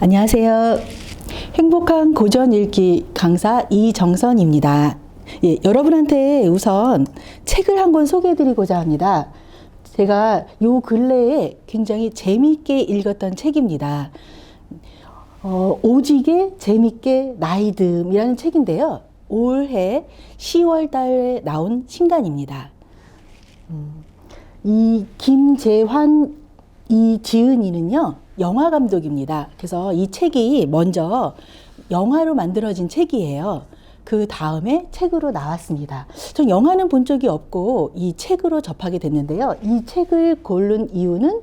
안녕하세요. 행복한 고전 읽기 강사 이정선입니다. 예, 여러분한테 우선 책을 한 권 소개해드리고자 합니다. 제가 요 근래에 굉장히 재미있게 읽었던 책입니다. 오지게 재미있게 나이듦이라는 책인데요. 올해 10월 달에 나온 신간입니다. 이 김재환 이지은이는요, 영화 감독입니다. 그래서 이 책이 먼저 영화로 만들어진 책이에요. 그 다음에 책으로 나왔습니다. 전 영화는 본 적이 없고 이 책으로 접하게 됐는데요. 이 책을 고른 이유는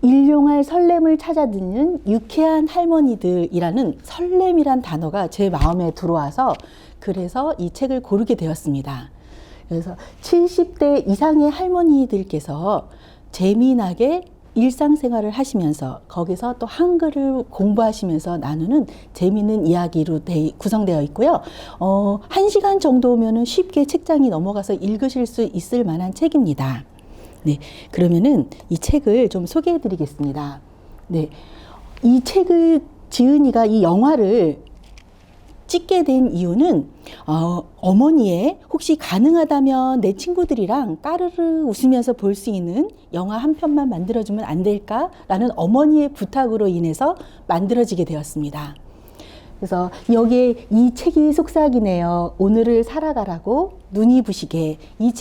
일용할 설렘을 찾아듣는 유쾌한 할머니들이라는 설렘이란 단어가 제 마음에 들어와서 그래서 이 책을 고르게 되었습니다. 그래서 70대 이상의 할머니들께서 재미나게 일상생활을 하시면서 거기서 또 한글을 공부하시면서 나누는 재미있는 이야기로 구성되어 있고요. 1시간 정도면은 쉽게 책장이 넘어가서 읽으실 수 있을 만한 책입니다. 네, 그러면은 이 책을 좀 소개해 드리겠습니다. 네, 이 책을 지은이가 이 영화를 찍게 된 이유는 어머니의 혹시 가능하다면 내 친구들이랑 까르르 웃으면서 볼 수 있는 영화 한 편만 만들어주면 안 될까라는 어머니의 부탁으로 인해서 만들어지게 되었습니다. 그래서 여기에 이 책이 속삭이네요. 오늘을 살아가라고 눈이 부시게. 이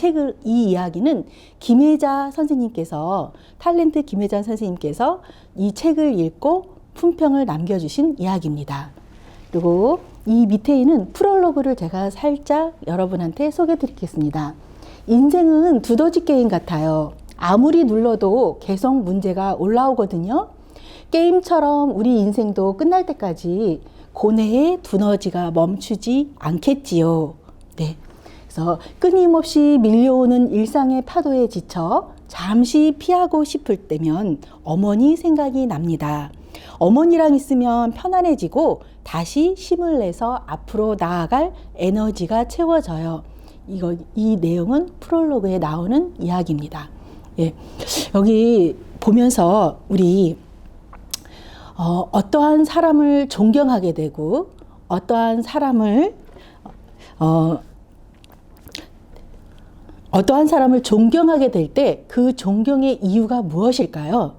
이야기는 김혜자 선생님께서, 탤런트 김혜자 선생님께서 이 책을 읽고 품평을 남겨주신 이야기입니다. 그리고 이 밑에 있는 프롤로그를 제가 살짝 여러분한테 소개해 드리겠습니다. 인생은 두더지 게임 같아요. 아무리 눌러도 계속 문제가 올라오거든요. 게임처럼 우리 인생도 끝날 때까지 고뇌의 두더지가 멈추지 않겠지요. 네. 그래서 끊임없이 밀려오는 일상의 파도에 지쳐 잠시 피하고 싶을 때면 어머니 생각이 납니다. 어머니랑 있으면 편안해지고 다시 힘을 내서 앞으로 나아갈 에너지가 채워져요. 이 내용은 프롤로그에 나오는 이야기입니다. 예, 여기 보면서 우리 어떠한 사람을 존경하게 되고 어떠한 사람을 존경하게 될 때 그 존경의 이유가 무엇일까요?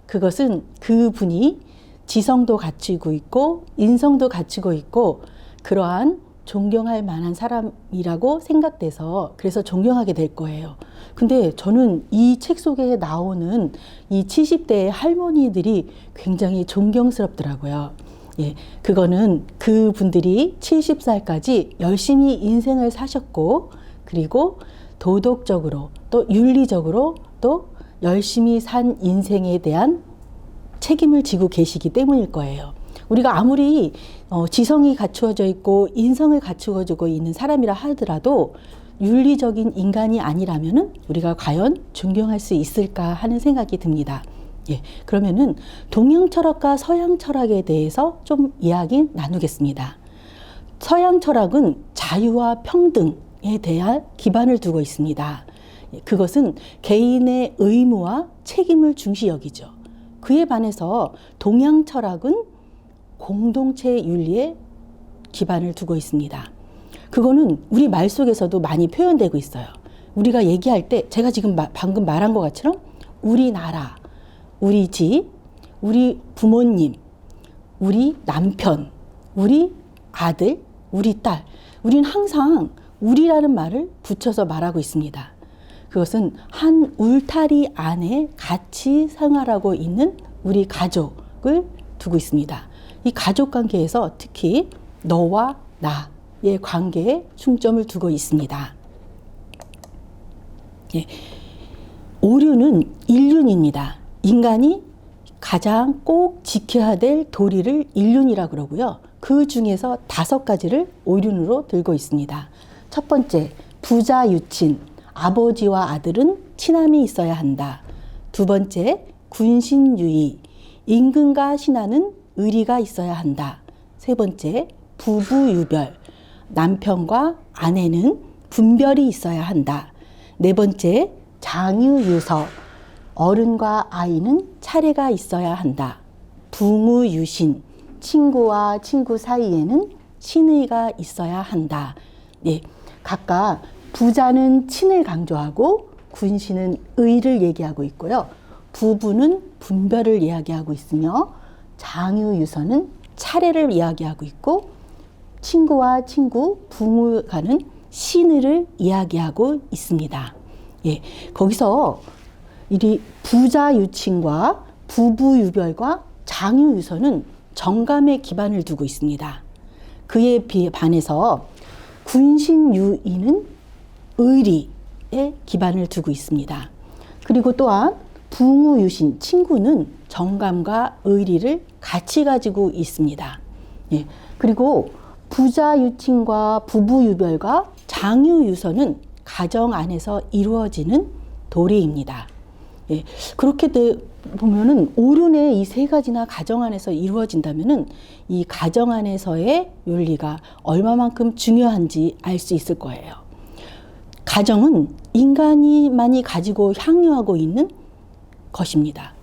그것은 그분이 지성도 갖추고 있고 인성도 갖추고 있고 그러한 존경할 만한 사람이라고 생각돼서 그래서 존경하게 될 거예요. 근데 저는 이 책 속에 나오는 이 70대의 할머니들이 굉장히 존경스럽더라고요. 예, 그거는 그분들이 70살까지 열심히 인생을 사셨고 그리고 도덕적으로 또 윤리적으로 또 열심히 산 인생에 대한 책임을 지고 계시기 때문일 거예요. 우리가 아무리 지성이 갖추어져 있고 인성을 갖추어지고 있는 사람이라 하더라도 윤리적인 인간이 아니라면은 우리가 과연 존경할 수 있을까 하는 생각이 듭니다. 예, 그러면은 동양 철학과 서양 철학에 대해서 좀 이야기 나누겠습니다. 서양 철학은 자유와 평등에 대한 기반을 두고 있습니다. 그것은 개인의 의무와 책임을 중시 여기죠. 그에 반해서 동양 철학은 공동체 윤리에 기반을 두고 있습니다. 그거는 우리 말 속에서도 많이 표현되고 있어요. 우리가 얘기할 때 제가 지금 방금 말한 것처럼 우리 나라, 우리 집, 우리 부모님, 우리 남편, 우리 아들, 우리 딸, 우리는 항상 우리라는 말을 붙여서 말하고 있습니다. 그것은 한 울타리 안에 같이 생활하고 있는 우리 가족을 두고 있습니다. 이 가족 관계에서 특히 너와 나의 관계에 중점을 두고 있습니다. 예. 오륜은 인륜입니다. 인간이 가장 꼭 지켜야 될 도리를 인륜이라고 그러고요. 그 중에서 5가지를 오륜으로 들고 있습니다. 첫 번째, 부자 유친. 아버지와 아들은 친함이 있어야 한다. 두 번째, 군신유의. 임금과 신하는 의리가 있어야 한다. 세 번째, 부부유별. 남편과 아내는 분별이 있어야 한다. 네 번째, 장유유서. 어른과 아이는 차례가 있어야 한다. 붕우유신, 친구와 친구 사이에는 신의가 있어야 한다. 예, 각각 부자는 친을 강조하고 군신은 의를 얘기하고 있고요. 부부는 분별을 이야기하고 있으며 장유유서는 차례를 이야기하고 있고 친구와 친구, 붕우가는 신의를 이야기하고 있습니다. 예, 거기서 이 부자유친과 부부유별과 장유유서는 정감에 기반을 두고 있습니다. 그에 반해서 군신유의는 의리에 기반을 두고 있습니다. 그리고 또한 붕우유신, 친구는 정감과 의리를 같이 가지고 있습니다. 예, 그리고 부자유친과 부부유별과 장유유서는 가정 안에서 이루어지는 도리입니다. 예, 그렇게 보면은 오륜의 이 세 가지나 가정 안에서 이루어진다면은 이 가정 안에서의 윤리가 얼마만큼 중요한지 알 수 있을 거예요. 가정은 인간이만이 가지고 향유하고 있는 것입니다.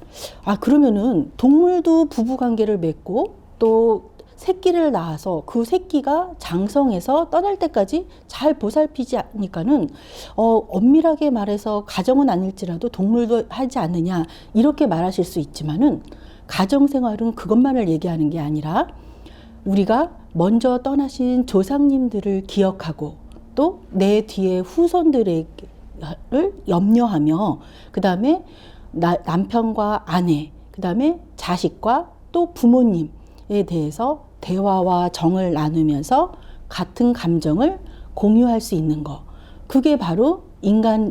그러면은 동물도 부부관계를 맺고 또 새끼를 낳아서 그 새끼가 장성해서 떠날 때까지 잘 보살피지 않으니까는 엄밀하게 말해서 가정은 아닐지라도 동물도 하지 않느냐 이렇게 말하실 수 있지만은 가정생활은 그것만을 얘기하는 게 아니라 우리가 먼저 떠나신 조상님들을 기억하고 또 내 뒤에 후손들을 염려하며 그 다음에 남편과 아내 그 다음에 자식과 또 부모님에 대해서 대화와 정을 나누면서 같은 감정을 공유할 수 있는 것. 그게 바로 인간이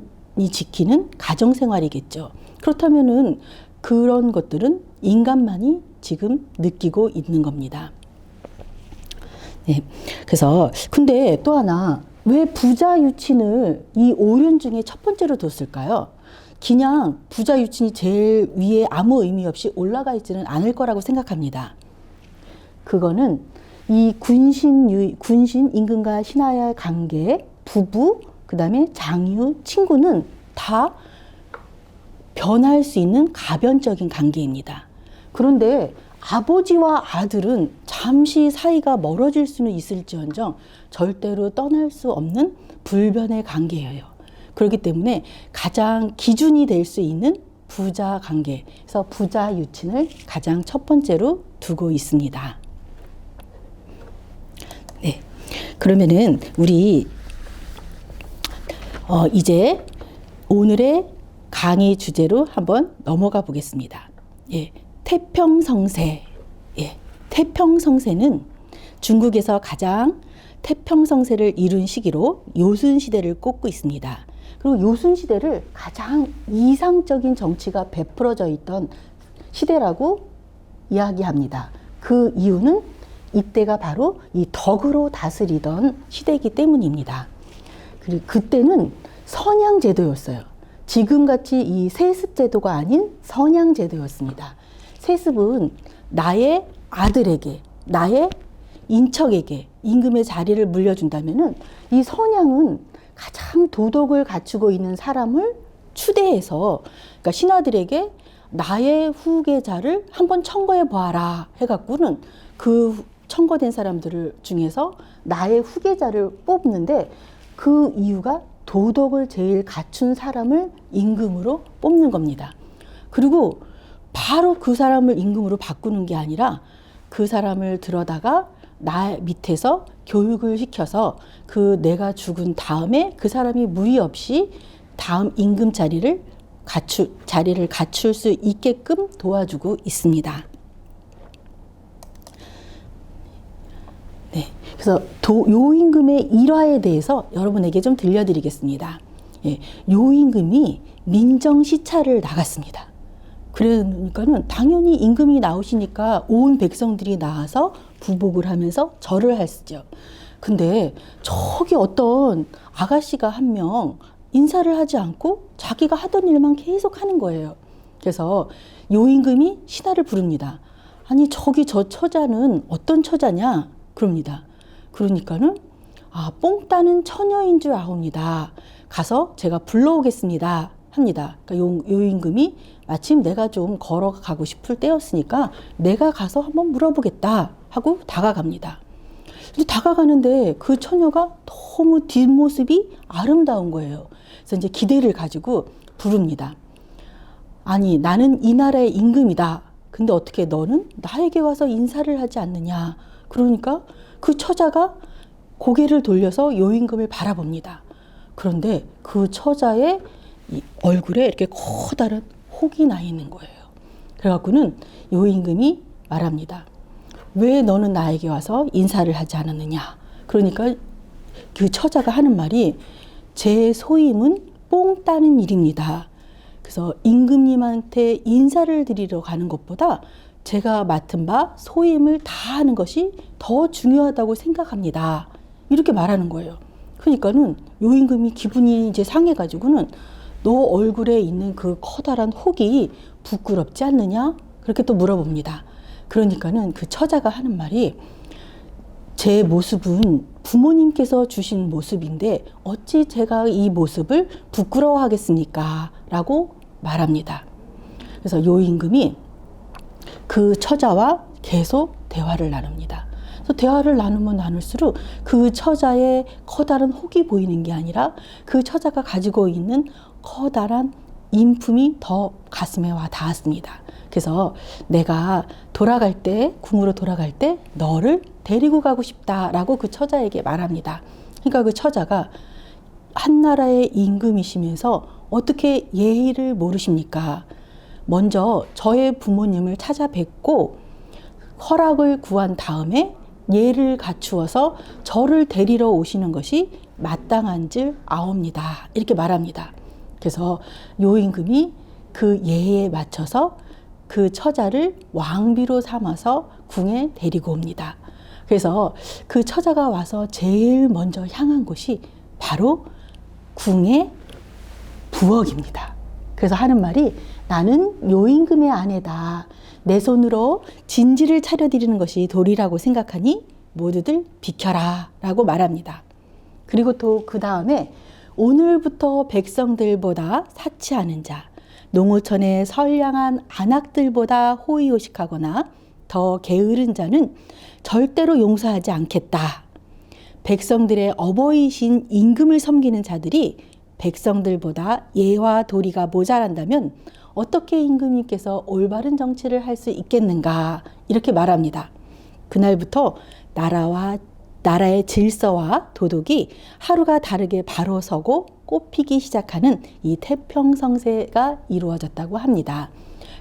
지키는 가정생활이겠죠. 그렇다면은 그런 것들은 인간만이 지금 느끼고 있는 겁니다. 네. 그래서 근데 또 하나 왜 부자유친을 이 오륜 중에 첫 번째로 뒀을까요? 그냥 부자유친이 제일 위에 아무 의미 없이 올라가 있지는 않을 거라고 생각합니다. 그거는 이 군신, 임금과 신하의 관계, 부부, 그 다음에 장유, 친구는 다 변할 수 있는 가변적인 관계입니다. 그런데 아버지와 아들은 잠시 사이가 멀어질 수는 있을지언정 절대로 떠날 수 없는 불변의 관계예요. 그렇기 때문에 가장 기준이 될 수 있는 부자 관계, 그래서 부자 유친을 가장 첫 번째로 두고 있습니다. 네, 그러면은 우리 이제 오늘의 강의 주제로 한번 넘어가 보겠습니다. 예, 태평성세. 예, 태평성세는 중국에서 가장 태평성세를 이룬 시기로 요순시대를 꼽고 있습니다. 그리고 요순시대를 가장 이상적인 정치가 베풀어져 있던 시대라고 이야기합니다. 그 이유는 이때가 바로 이 덕으로 다스리던 시대이기 때문입니다. 그리고 그때는 선양제도였어요. 지금같이 이 세습제도가 아닌 선양제도였습니다. 세습은 나의 아들에게, 나의 인척에게 임금의 자리를 물려준다면은 이 선양은 가장 도덕을 갖추고 있는 사람을 추대해서 그러니까 신하들에게 나의 후계자를 한번 청거해 보아라 해갖고는 그 청거된 사람들을 중에서 나의 후계자를 뽑는데 그 이유가 도덕을 제일 갖춘 사람을 임금으로 뽑는 겁니다. 그리고 바로 그 사람을 임금으로 바꾸는 게 아니라 그 사람을 들여다가 나 밑에서 교육을 시켜서 그 내가 죽은 다음에 그 사람이 무리 없이 다음 임금 자리를 갖출 수 있게끔 도와주고 있습니다. 네, 그래서 요임금의 일화에 대해서 여러분에게 좀 들려드리겠습니다. 예, 요임금이 민정시찰을 나갔습니다. 그러니까는 당연히 임금이 나오시니까 온 백성들이 나와서 부복을 하면서 절을 했죠. 근데 저기 어떤 아가씨가 한 명 인사를 하지 않고 자기가 하던 일만 계속 하는 거예요. 그래서 요임금이 신하를 부릅니다. 아니 저기 저 처자는 어떤 처자냐? 그럽니다. 그러니까는 뽕 따는 처녀인 줄 아옵니다. 가서 제가 불러오겠습니다. 합니다. 그러니까 요 임금이 마침 내가 좀 걸어가고 싶을 때였으니까 내가 가서 한번 물어보겠다 하고 다가갑니다. 근데 다가가는데 그 처녀가 너무 뒷모습이 아름다운 거예요. 그래서 이제 기대를 가지고 부릅니다. 아니, 나는 이 나라의 임금이다. 근데 어떻게 너는 나에게 와서 인사를 하지 않느냐. 그러니까 그 처자가 고개를 돌려서 요 임금을 바라봅니다. 그런데 그 처자의 이 얼굴에 이렇게 커다란 혹이 나 있는 거예요. 그래갖고는 요 임금이 말합니다. 왜 너는 나에게 와서 인사를 하지 않았느냐. 그러니까 그 처자가 하는 말이 제 소임은 뽕 따는 일입니다. 그래서 임금님한테 인사를 드리러 가는 것보다 제가 맡은 바 소임을 다하는 것이 더 중요하다고 생각합니다. 이렇게 말하는 거예요. 그러니까는 요 임금이 기분이 이제 상해가지고는 너 얼굴에 있는 그 커다란 혹이 부끄럽지 않느냐? 그렇게 또 물어봅니다. 그러니까는 그 처자가 하는 말이 제 모습은 부모님께서 주신 모습인데 어찌 제가 이 모습을 부끄러워하겠습니까? 라고 말합니다. 그래서 요 임금이 그 처자와 계속 대화를 나눕니다. 그래서 대화를 나누면 나눌수록 그 처자의 커다란 혹이 보이는 게 아니라 그 처자가 가지고 있는 커다란 인품이 더 가슴에 와 닿았습니다. 그래서 내가 돌아갈 때, 궁으로 돌아갈 때 너를 데리고 가고 싶다라고 그 처자에게 말합니다. 그러니까 그 처자가 한나라의 임금이시면서 어떻게 예의를 모르십니까? 먼저 저의 부모님을 찾아뵙고 허락을 구한 다음에 예를 갖추어서 저를 데리러 오시는 것이 마땅한 줄 아옵니다. 이렇게 말합니다. 그래서 요 임금이 그 예에 맞춰서 그 처자를 왕비로 삼아서 궁에 데리고 옵니다. 그래서 그 처자가 와서 제일 먼저 향한 곳이 바로 궁의 부엌입니다. 그래서 하는 말이 나는 요 임금의 아내다. 내 손으로 진지를 차려드리는 것이 도리라고 생각하니 모두들 비켜라 라고 말합니다. 그리고 또 그 다음에 오늘부터 백성들보다 사치하는 자, 농어촌의 선량한 안악들보다 호의호식하거나 더 게으른 자는 절대로 용서하지 않겠다. 백성들의 어버이신 임금을 섬기는 자들이 백성들보다 예와 도리가 모자란다면 어떻게 임금님께서 올바른 정치를 할 수 있겠는가 이렇게 말합니다. 그날부터 나라의 질서와 도덕이 하루가 다르게 바로 서고 꽃피기 시작하는 이 태평성세가 이루어졌다고 합니다.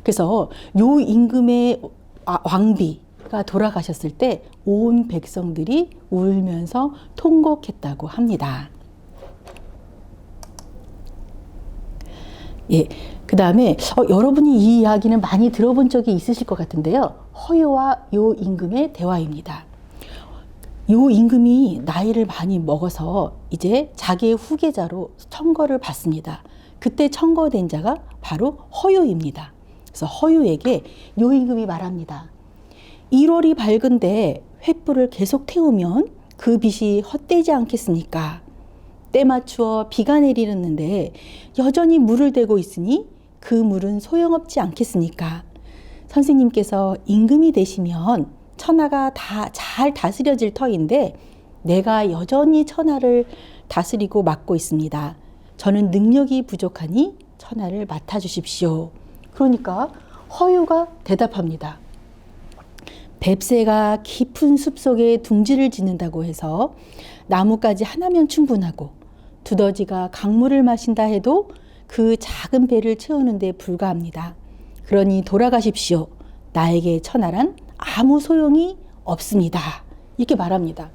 그래서 요 임금의 왕비가 돌아가셨을 때 온 백성들이 울면서 통곡했다고 합니다. 예, 그 다음에 여러분이 이 이야기는 많이 들어본 적이 있으실 것 같은데요. 허유와 요 임금의 대화입니다. 요 임금이 나이를 많이 먹어서 이제 자기의 후계자로 청거를 받습니다. 그때 청거된 자가 바로 허유입니다. 그래서 허유에게 요 임금이 말합니다. 1월이 밝은데 횃불을 계속 태우면 그 빛이 헛되지 않겠습니까? 때 맞추어 비가 내리는데 여전히 물을 대고 있으니 그 물은 소용없지 않겠습니까? 선생님께서 임금이 되시면 천하가 다 잘 다스려질 터인데 내가 여전히 천하를 다스리고 맡고 있습니다. 저는 능력이 부족하니 천하를 맡아주십시오. 그러니까 허유가 대답합니다. 뱁새가 깊은 숲속에 둥지를 짓는다고 해서 나뭇가지 하나면 충분하고 두더지가 강물을 마신다 해도 그 작은 배를 채우는 데 불과합니다. 그러니 돌아가십시오. 나에게 천하란 아무 소용이 없습니다. 이렇게 말합니다.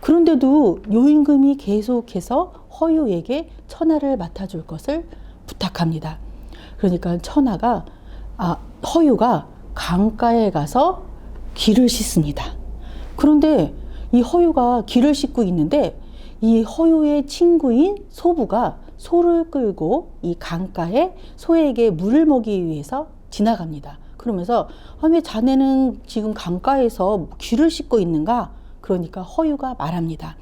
그런데도 요 임금이 계속해서 허유에게 천하를 맡아줄 것을 부탁합니다. 그러니까 허유가 강가에 가서 길을 씻습니다. 그런데 이 허유가 길을 씻고 있는데 이 허유의 친구인 소부가 소를 끌고 이 강가에 소에게 물을 먹이기 위해서 지나갑니다. 그러면서 왜 자네는 지금 강가에서 귀를 씻고 있는가? 그러니까 허유가 말합니다.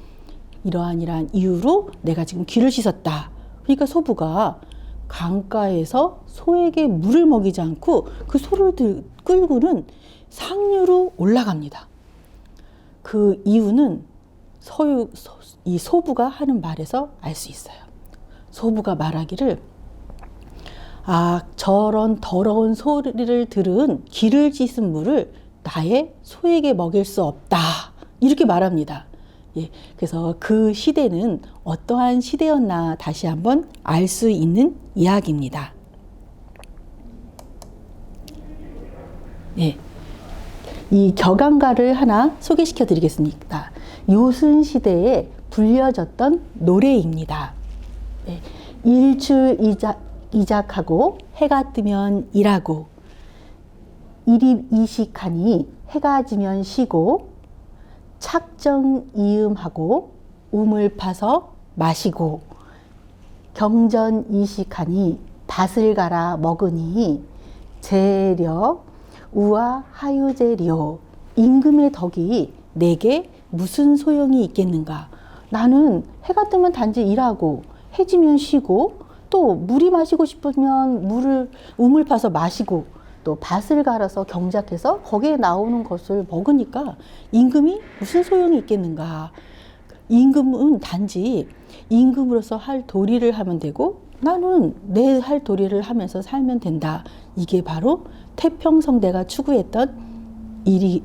이러한 이유로 내가 지금 귀를 씻었다. 그러니까 소부가 강가에서 소에게 물을 먹이지 않고 그 소를 끌고는 상류로 올라갑니다. 그 이유는 이 소부가 하는 말에서 알 수 있어요. 소부가 말하기를, 아, 저런 더러운 소리를 들은 기를 찢은 물을 나의 소에게 먹일 수 없다. 이렇게 말합니다. 예, 그래서 그 시대는 어떠한 시대였나 다시 한번 알 수 있는 이야기입니다. 예, 이 격앙가를 하나 소개시켜 드리겠습니다. 요순 시대에 불려졌던 노래입니다. 예, 일출이작하고 해가 뜨면 일하고, 이립이식하니 해가 지면 쉬고, 착정이음하고 우물 파서 마시고, 경전이식하니 밭을 갈아 먹으니, 재력 우와 하유제리오. 임금의 덕이 내게 무슨 소용이 있겠는가. 나는 해가 뜨면 단지 일하고 해 지면 쉬고, 또 물이 마시고 싶으면 우물 파서 마시고, 또 밭을 갈아서 경작해서 거기에 나오는 것을 먹으니까 임금이 무슨 소용이 있겠는가. 임금은 단지 임금으로서 할 도리를 하면 되고 나는 내 할 도리를 하면서 살면 된다. 이게 바로 태평성대가 추구했던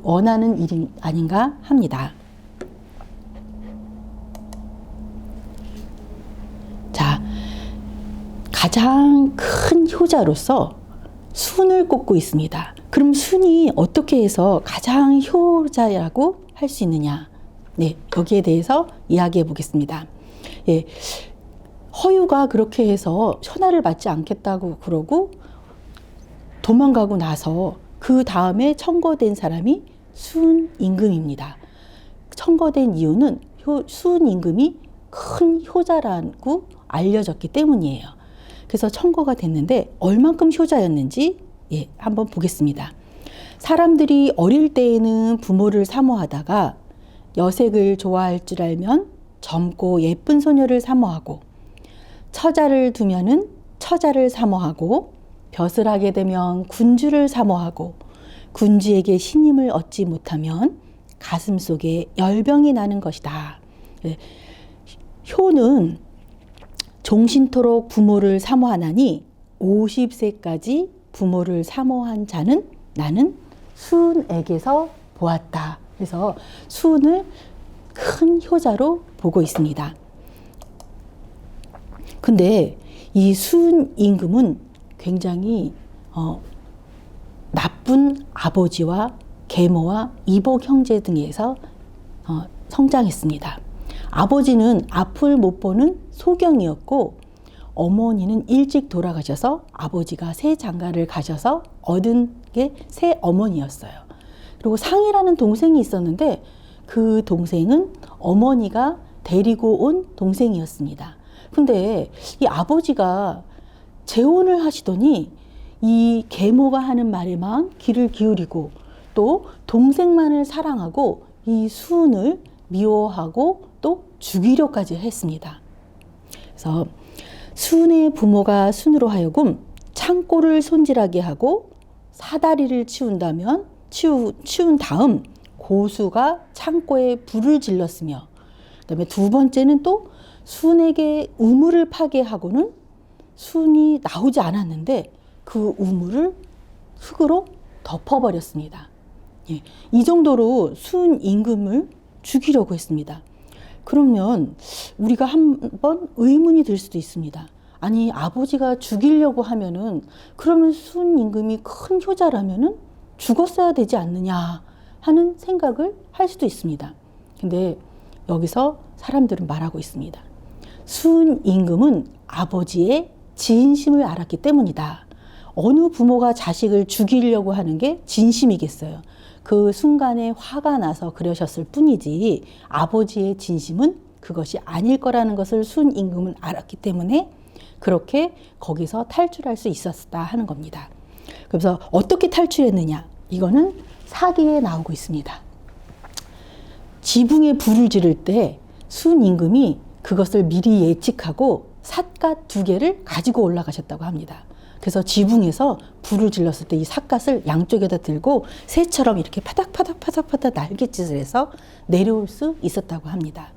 원하는 일이 아닌가 합니다. 자, 가장 큰 효자로서 순을 꼽고 있습니다. 그럼 순이 어떻게 해서 가장 효자라고 할 수 있느냐? 네, 여기에 대해서 이야기해 보겠습니다. 예, 허유가 그렇게 해서 천하를 받지 않겠다고 그러고 도망가고 나서 그 다음에 청거된 사람이 순임금입니다. 청거된 이유는 순임금이 큰 효자라고 알려졌기 때문이에요. 그래서 청거가 됐는데 얼만큼 효자였는지 한번 보겠습니다. 사람들이 어릴 때에는 부모를 사모하다가 여색을 좋아할 줄 알면 젊고 예쁜 소녀를 사모하고, 처자를 두면은 처자를 사모하고, 벼슬 하게 되면 군주를 사모하고, 군주에게 신임을 얻지 못하면 가슴 속에 열병이 나는 것이다. 효는 종신토록 부모를 사모하나니 50세까지 부모를 사모한 자는 나는 순에게서 보았다. 그래서 순을 큰 효자로 보고 있습니다. 근데 이 순임금은 굉장히 나쁜 아버지와 계모와 이복 형제 등에서 성장했습니다. 아버지는 앞을 못 보는 소경이었고, 어머니는 일찍 돌아가셔서 아버지가 새 장가를 가셔서 얻은 게 새 어머니였어요. 그리고 상이라는 동생이 있었는데 그 동생은 어머니가 데리고 온 동생이었습니다. 근데 이 아버지가 재혼을 하시더니 이 계모가 하는 말에만 귀를 기울이고 또 동생만을 사랑하고 이 순을 미워하고 또 죽이려까지 했습니다. 그래서 순의 부모가 순으로 하여금 창고를 손질하게 하고 사다리를 치운 다음 고수가 창고에 불을 질렀으며, 그다음에 두 번째는 또 순에게 우물을 파게 하고는 순이 나오지 않았는데 그 우물을 흙으로 덮어버렸습니다. 이 정도로 순 임금을 죽이려고 했습니다. 그러면 우리가 한번 의문이 들 수도 있습니다. 아니, 아버지가 죽이려고 하면은 그러면 순 임금이 큰 효자라면은 죽었어야 되지 않느냐 하는 생각을 할 수도 있습니다. 근데 여기서 사람들은 말하고 있습니다. 순 임금은 아버지의 진심을 알았기 때문이다. 어느 부모가 자식을 죽이려고 하는 게 진심이겠어요. 그 순간에 화가 나서 그러셨을 뿐이지 아버지의 진심은 그것이 아닐 거라는 것을 순 임금은 알았기 때문에 그렇게 거기서 탈출할 수 있었다 하는 겁니다. 그래서 어떻게 탈출했느냐? 이거는 사기에 나오고 있습니다. 지붕에 불을 지를 때 순 임금이 그것을 미리 예측하고 삿갓 2개를 가지고 올라가셨다고 합니다. 그래서 지붕에서 불을 질렀을 때 이 삿갓을 양쪽에다 들고 새처럼 이렇게 파닥파닥 날갯짓을 해서 내려올 수 있었다고 합니다.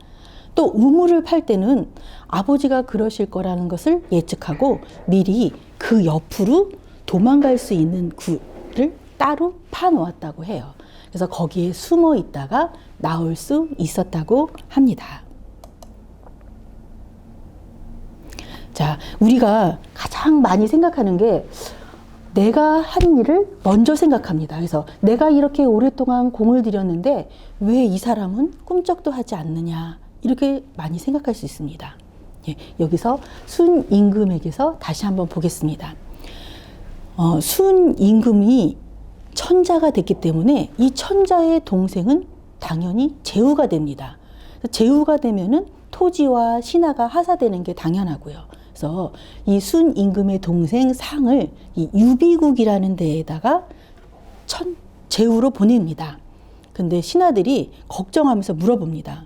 또 우물을 팔 때는 아버지가 그러실 거라는 것을 예측하고 미리 그 옆으로 도망갈 수 있는 굴을 따로 파놓았다고 해요. 그래서 거기에 숨어 있다가 나올 수 있었다고 합니다. 자, 우리가 가장 많이 생각하는 게 내가 한 일을 먼저 생각합니다. 그래서 내가 이렇게 오랫동안 공을 들였는데 왜 이 사람은 꿈쩍도 하지 않느냐, 이렇게 많이 생각할 수 있습니다. 예, 여기서 순임금에게서 다시 한번 보겠습니다. 순임금이 천자가 됐기 때문에 이 천자의 동생은 당연히 제후가 됩니다. 제후가 되면은 토지와 신하가 하사되는 게 당연하고요. 그래서 이 순임금의 동생 상을 이 유비국이라는 데에다가 제후로 보냅니다. 근데 신하들이 걱정하면서 물어봅니다.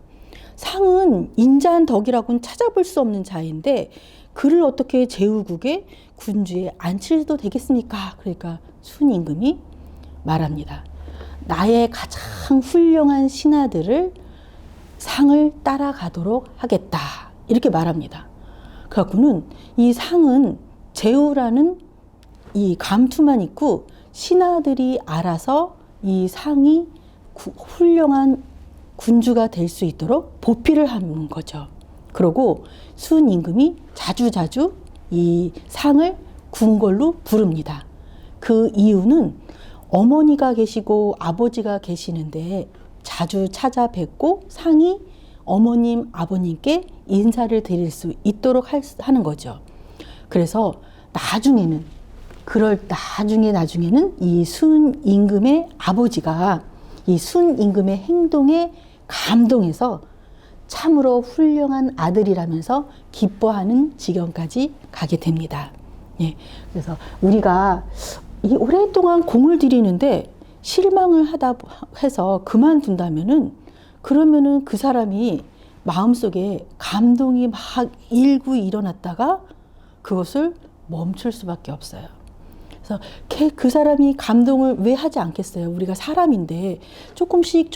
상은 인자한 덕이라고는 찾아볼 수 없는 자인데 그를 어떻게 제후국의 군주에 앉힐도 되겠습니까? 그러니까 순임금이 말합니다. 나의 가장 훌륭한 신하들을 상을 따라가도록 하겠다, 이렇게 말합니다. 그래갖고는 이 상은 제후라는 이 감투만 입고 신하들이 알아서 이 상이 훌륭한 군주가 될 수 있도록 보필을 하는 거죠. 그러고 순임금이 자주자주 이 상을 궁궐로 부릅니다. 그 이유는 어머니가 계시고 아버지가 계시는데 자주 찾아뵙고 상이 어머님, 아버님께 인사를 드릴 수 있도록 하는 거죠. 그래서 나중에는 이 순임금의 아버지가 이 순임금의 행동에 감동해서 참으로 훌륭한 아들이라면서 기뻐하는 지경까지 가게 됩니다. 예, 그래서 우리가 이 오랫동안 공을 들이는데 실망을 하다 해서 그만둔다면은, 그러면은 그 사람이 마음속에 감동이 막 일고 일어났다가 그것을 멈출 수밖에 없어요. 그래서 그 사람이 감동을 왜 하지 않겠어요? 우리가 사람인데 조금씩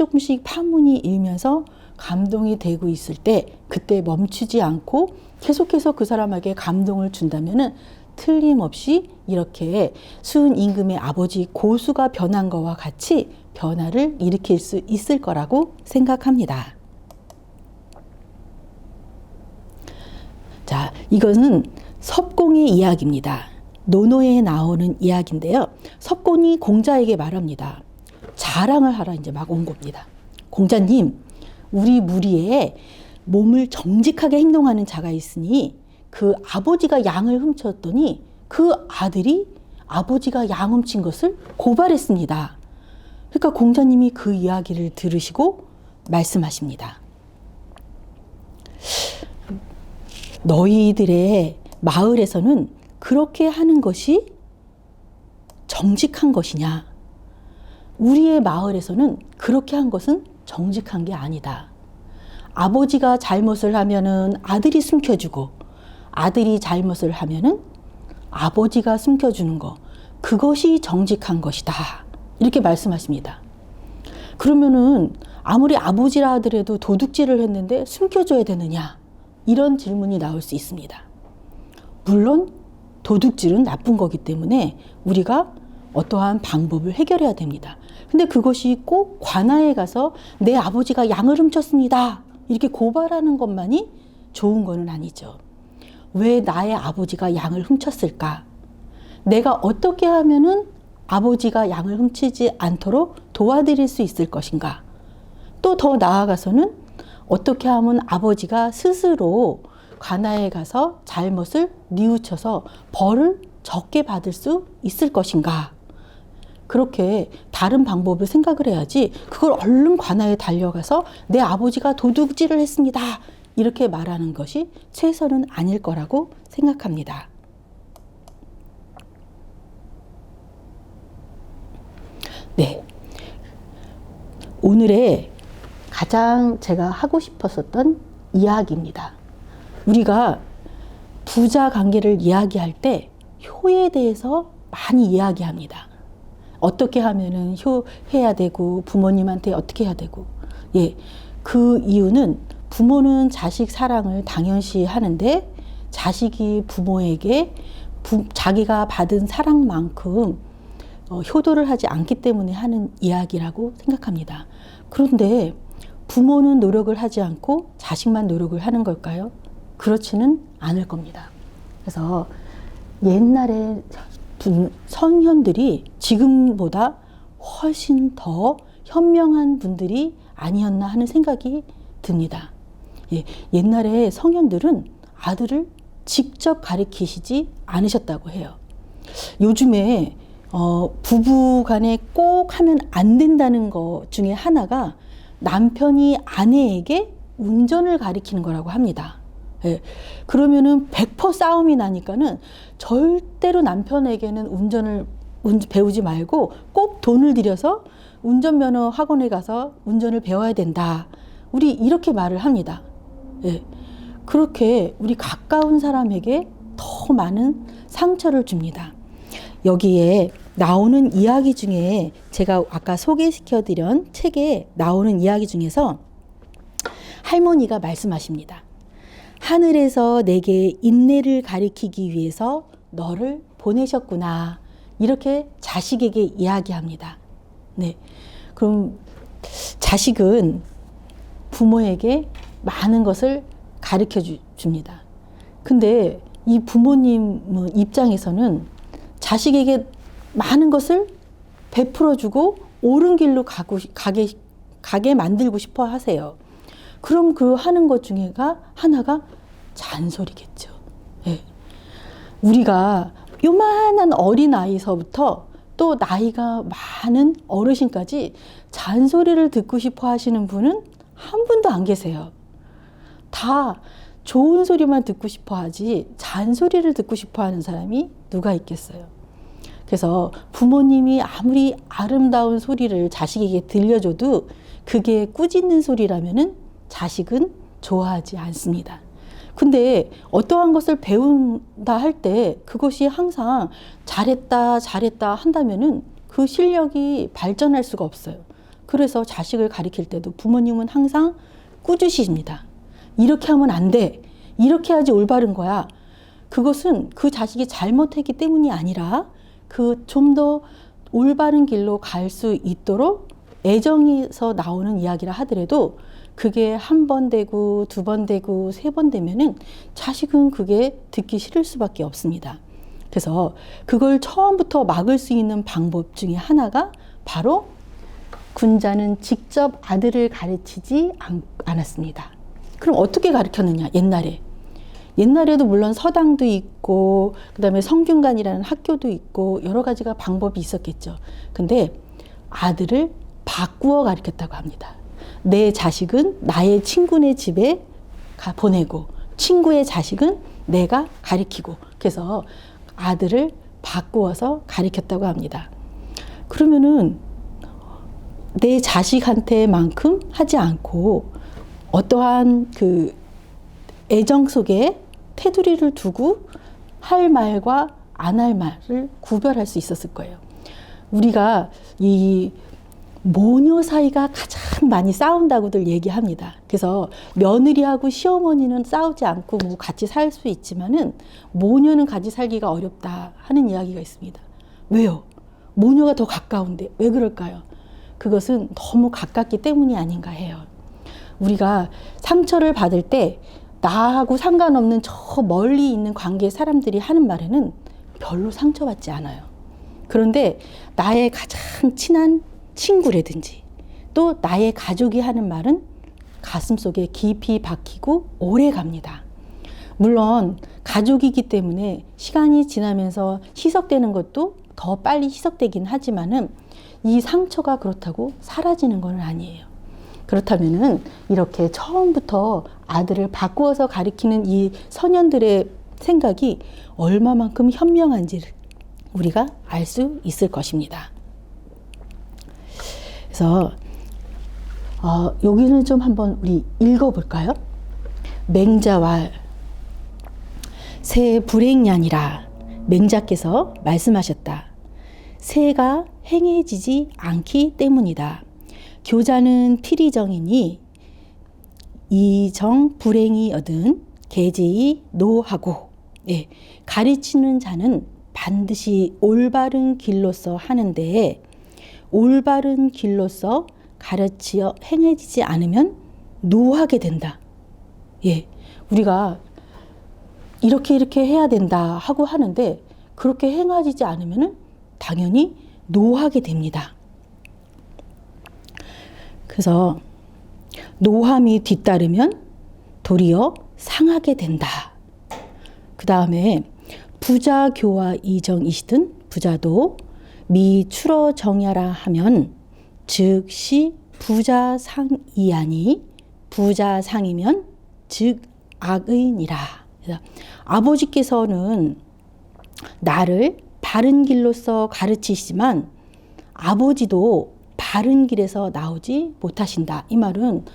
파문이 일면서 감동이 되고 있을 때 그때 멈추지 않고 계속해서 그 사람에게 감동을 준다면은 틀림없이 이렇게 순임금의 아버지 고수가 변한 것과 같이 변화를 일으킬 수 있을 거라고 생각합니다. 자, 이거는 섭공의 이야기입니다. 논어에 나오는 이야기인데요. 섭공이 공자에게 말합니다. 자랑을 하러 이제 막 온 겁니다. 공자님, 우리 무리에 몸을 정직하게 행동하는 자가 있으니 그 아버지가 양을 훔쳤더니 그 아들이 아버지가 양 훔친 것을 고발했습니다. 그러니까 공자님이 그 이야기를 들으시고 말씀하십니다. 너희들의 마을에서는 그렇게 하는 것이 정직한 것이냐? 우리의 마을에서는 그렇게 한 것은 정직한 게 아니다. 아버지가 잘못을 하면은 아들이 숨겨주고, 아들이 잘못을 하면은 아버지가 숨겨주는 거, 그것이 정직한 것이다, 이렇게 말씀하십니다. 그러면은 아무리 아버지라 하더라도 도둑질을 했는데 숨겨줘야 되느냐, 이런 질문이 나올 수 있습니다. 물론 도둑질은 나쁜 거기 때문에 우리가 어떠한 방법을 해결해야 됩니다. 근데 그것이 꼭 관아에 가서 내 아버지가 양을 훔쳤습니다, 이렇게 고발하는 것만이 좋은 거는 아니죠. 왜 나의 아버지가 양을 훔쳤을까? 내가 어떻게 하면은 아버지가 양을 훔치지 않도록 도와드릴 수 있을 것인가? 또 더 나아가서는 어떻게 하면 아버지가 스스로 관아에 가서 잘못을 뉘우쳐서 벌을 적게 받을 수 있을 것인가? 그렇게 다른 방법을 생각을 해야지, 그걸 얼른 관아에 달려가서 내 아버지가 도둑질을 했습니다, 이렇게 말하는 것이 최선은 아닐 거라고 생각합니다. 네. 오늘의 가장 제가 하고 싶었었던 이야기입니다. 우리가 부자 관계를 이야기할 때 효에 대해서 많이 이야기합니다. 어떻게 하면은 효해야 되고 부모님한테 어떻게 해야 되고. 예, 그 이유는 부모는 자식 사랑을 당연시 하는데 자식이 부모에게 자기가 받은 사랑만큼 효도를 하지 않기 때문에 하는 이야기라고 생각합니다. 그런데 부모는 노력을 하지 않고 자식만 노력을 하는 걸까요? 그렇지는 않을 겁니다. 그래서 옛날에 성현들이 지금보다 훨씬 더 현명한 분들이 아니었나 하는 생각이 듭니다. 예, 옛날에 성현들은 아들을 직접 가르치시지 않으셨다고 해요. 요즘에 부부 간에 꼭 하면 안 된다는 것 중에 하나가 남편이 아내에게 운전을 가르치는 거라고 합니다. 예, 그러면은 100% 싸움이 나니까는 절대로 남편에게는 운전을 배우지 말고 꼭 돈을 들여서 운전면허 학원에 가서 운전을 배워야 된다. 우리 이렇게 말을 합니다. 예, 그렇게 우리 가까운 사람에게 더 많은 상처를 줍니다. 여기에 나오는 이야기 중에 제가 아까 소개시켜드린 책에 나오는 이야기 중에서 할머니가 말씀하십니다. 하늘에서 내게 인내를 가리키기 위해서 너를 보내셨구나. 이렇게 자식에게 이야기합니다. 네. 그럼 자식은 부모에게 많은 것을 가르쳐 줍니다. 근데 이 부모님 입장에서는 자식에게 많은 것을 베풀어주고 옳은 길로 가게 만들고 싶어 하세요. 그럼 그 하는 것 중에가 하나가 잔소리겠죠. 예. 우리가 요만한 어린아이서부터 또 나이가 많은 어르신까지 잔소리를 듣고 싶어 하시는 분은 한 분도 안 계세요. 다 좋은 소리만 듣고 싶어 하지 잔소리를 듣고 싶어 하는 사람이 누가 있겠어요. 그래서 부모님이 아무리 아름다운 소리를 자식에게 들려줘도 그게 꾸짖는 소리라면은 자식은 좋아하지 않습니다. 근데 어떠한 것을 배운다 할 때 그것이 항상 잘했다 한다면은 그 실력이 발전할 수가 없어요. 그래서 자식을 가르칠 때도 부모님은 항상 꾸짖으십니다. 이렇게 하면 안 돼. 이렇게 해야지 올바른 거야. 그것은 그 자식이 잘못했기 때문이 아니라 그 좀 더 올바른 길로 갈 수 있도록 애정에서 나오는 이야기라 하더라도 그게 한 번 되고 두 번 되고 세 번 되면은 자식은 그게 듣기 싫을 수밖에 없습니다. 그래서 그걸 처음부터 막을 수 있는 방법 중에 하나가 바로 군자는 직접 아들을 가르치지 않았습니다. 그럼 어떻게 가르쳤느냐? 옛날에도 물론 서당도 있고 그다음에 성균관이라는 학교도 있고 여러 가지가 방법이 있었겠죠. 근데 아들을 바꾸어 가르쳤다고 합니다. 내 자식은 나의 친구네 집에 보내고 친구의 자식은 내가 가르치고 그래서 아들을 바꾸어서 가르쳤다고 합니다. 그러면은 내 자식한테만큼 하지 않고 어떠한 그 애정 속에 테두리를 두고 할 말과 안 할 말을 구별할 수 있었을 거예요. 우리가 이 모녀 사이가 가장 많이 싸운다고들 얘기합니다. 그래서 며느리하고 시어머니는 싸우지 않고 뭐 같이 살 수 있지만은 모녀는 같이 살기가 어렵다 하는 이야기가 있습니다. 왜요? 모녀가 더 가까운데 왜 그럴까요? 그것은 너무 가깝기 때문이 아닌가 해요. 우리가 상처를 받을 때 나하고 상관없는 저 멀리 있는 관계의 사람들이 하는 말에는 별로 상처받지 않아요. 그런데 나의 가장 친한 친구라든지 또 나의 가족이 하는 말은 가슴속에 깊이 박히고 오래 갑니다. 물론 가족이기 때문에 시간이 지나면서 희석되는 것도 더 빨리 희석되긴 하지만은 이 상처가 그렇다고 사라지는 건 아니에요. 그렇다면은 이렇게 처음부터 아들을 바꾸어서 가리키는 이 선현들의 생각이 얼마만큼 현명한지를 우리가 알 수 있을 것입니다. 그래서 여기는 좀 한번 우리 읽어볼까요? 맹자왈 새 불행냐니라 맹자께서 말씀하셨다. 새가 행해지지 않기 때문이다. 교자는 필의정이니 이정 불행이 얻은 계제이 노하고, 예, 가르치는 자는 반드시 올바른 길로서 하는데 올바른 길로서 가르치어 행해지지 않으면 노하게 된다. 예, 우리가 이렇게 해야 된다 하고 하는데 그렇게 행해지지 않으면 당연히 노하게 됩니다. 그래서 노함이 뒤따르면 도리어 상하게 된다. 그 다음에 부자교와 이정이시든 부자도 미 추러 정야라 하면 즉시 부자상이하니 부자상이면 즉 악의니라. 아버지께서는 나를 바른 길로서 가르치시지만 아버지도 바른 길에서 나오지 못하신다. 이 말은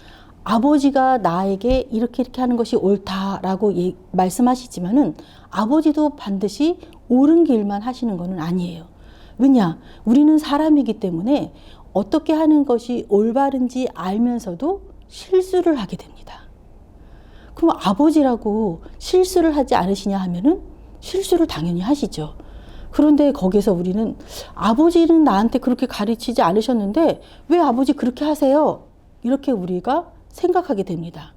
아버지가 나에게 이렇게 하는 것이 옳다라고 말씀하시지만은 아버지도 반드시 옳은 길만 하시는 것은 아니에요. 왜냐? 우리는 사람이기 때문에 어떻게 하는 것이 올바른지 알면서도 실수를 하게 됩니다. 그럼 아버지라고 실수를 하지 않으시냐 하면은 실수를 당연히 하시죠. 그런데 거기서 우리는 아버지는 나한테 그렇게 가르치지 않으셨는데 왜 아버지 그렇게 하세요? 이렇게 우리가 생각하게 됩니다.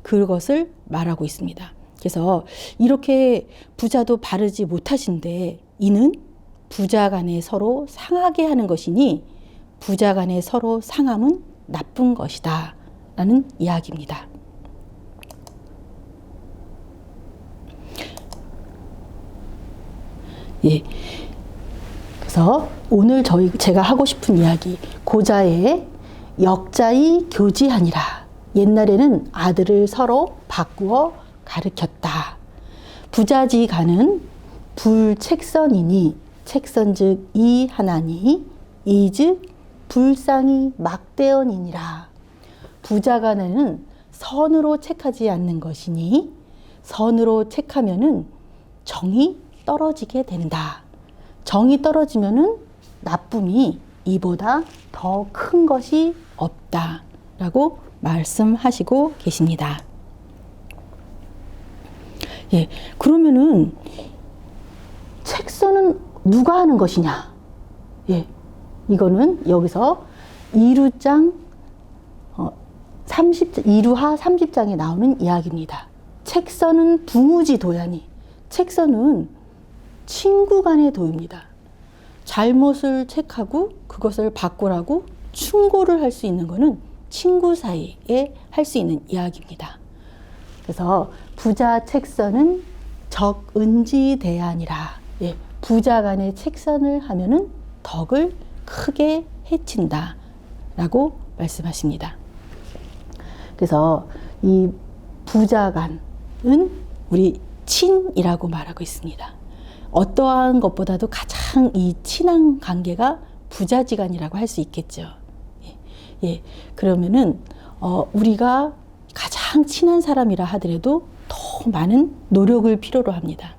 그것을 말하고 있습니다. 그래서 이렇게 부자도 바르지 못하신데 이는 부자 간에 서로 상하게 하는 것이니 부자 간에 서로 상함은 나쁜 것이다 라는 이야기입니다. 예. 그래서 오늘 제가 하고 싶은 이야기, 고자의 역자의 교지하니라. 옛날에는 아들을 서로 바꾸어 가르쳤다. 부자지간은 불책선이니 책선즉 이하나니 이즉 불상이 막대언이니라. 부자간에는 선으로 책하지 않는 것이니 선으로 책하면은 정이 떨어지게 된다. 정이 떨어지면은 나쁨이 이보다 더 큰 것이 없다라고 말씀하시고 계십니다. 예, 그러면은 책선은 누가 하는 것이냐? 예, 이거는 여기서 이루장 2루하 30장에 나오는 이야기입니다. 책선은 부무지 도야니, 책선은 친구 간의 도입니다. 잘못을 책하고 그것을 바꾸라고 충고를 할 수 있는 것은 친구 사이에 할 수 있는 이야기입니다. 그래서 부자 책선은 적은지대하니라. 예, 부자 간의 책선을 하면은 덕을 크게 해친다 라고 말씀하십니다. 그래서 이 부자간은 우리 친이라고 말하고 있습니다. 어떠한 것보다도 가장 이 친한 관계가 부자지간이라고 할 수 있겠죠. 예, 그러면은 우리가 가장 친한 사람이라 하더라도 더 많은 노력을 필요로 합니다.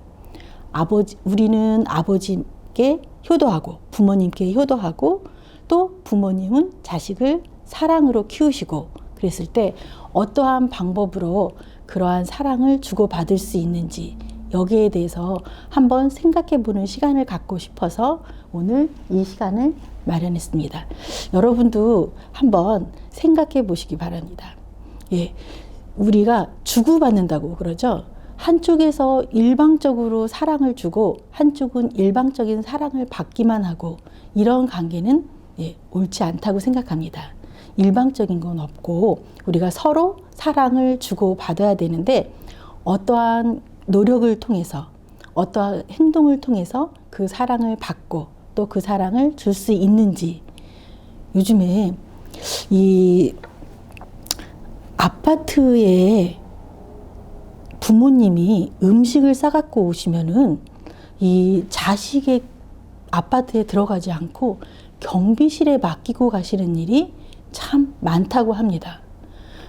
우리는 아버지께 효도하고 부모님께 효도하고 또 부모님은 자식을 사랑으로 키우시고 그랬을 때 어떠한 방법으로 그러한 사랑을 주고받을 수 있는지 여기에 대해서 한번 생각해 보는 시간을 갖고 싶어서 오늘 이 시간을 마련했습니다. 여러분도 한번 생각해 보시기 바랍니다. 예, 우리가 주고받는다고 그러죠. 한쪽에서 일방적으로 사랑을 주고 한쪽은 일방적인 사랑을 받기만 하고 이런 관계는 옳지 않다고 생각합니다. 일방적인 건 없고 우리가 서로 사랑을 주고받아야 되는데 어떠한 노력을 통해서 어떠한 행동을 통해서 그 사랑을 받고 또 그 사랑을 줄 수 있는지. 요즘에 이 아파트에 부모님이 음식을 싸갖고 오시면은 이 자식의 아파트에 들어가지 않고 경비실에 맡기고 가시는 일이 참 많다고 합니다.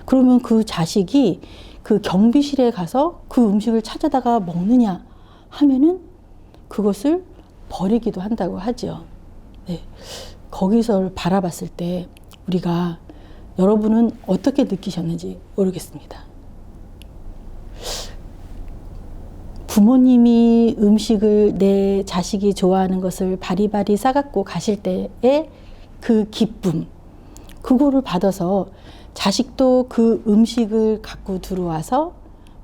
그러면 그 자식이 그 경비실에 가서 그 음식을 찾아다가 먹느냐 하면은 그것을 버리기도 한다고 하죠. 네. 거기서 바라봤을 때 우리가 여러분은 어떻게 느끼셨는지 모르겠습니다. 부모님이 음식을 내 자식이 좋아하는 것을 바리바리 싸갖고 가실 때의 그 기쁨, 그거를 받아서 자식도 그 음식을 갖고 들어와서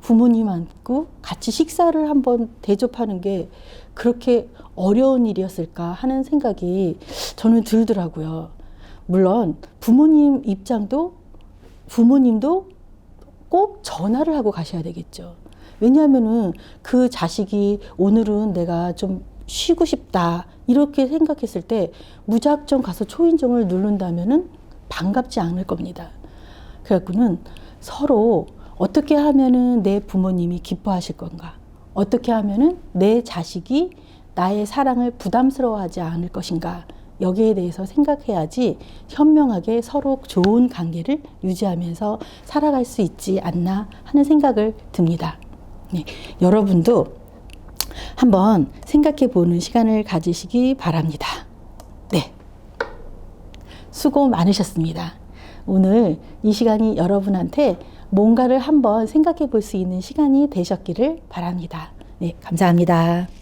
부모님하고 같이 식사를 한번 대접하는 게 그렇게 어려운 일이었을까 하는 생각이 저는 들더라고요. 물론 부모님 입장도 부모님도 꼭 전화를 하고 가셔야 되겠죠. 왜냐하면은 그 자식이 오늘은 내가 좀 쉬고 싶다 이렇게 생각했을 때 무작정 가서 초인종을 누른다면은 반갑지 않을 겁니다. 그래갖고는 서로 어떻게 하면은 내 부모님이 기뻐하실 건가? 어떻게 하면은 내 자식이 나의 사랑을 부담스러워하지 않을 것인가? 여기에 대해서 생각해야지 현명하게 서로 좋은 관계를 유지하면서 살아갈 수 있지 않나 하는 생각을 듭니다. 네, 여러분도 한번 생각해 보는 시간을 가지시기 바랍니다. 네, 수고 많으셨습니다. 오늘 이 시간이 여러분한테 뭔가를 한번 생각해 볼 수 있는 시간이 되셨기를 바랍니다. 네, 감사합니다.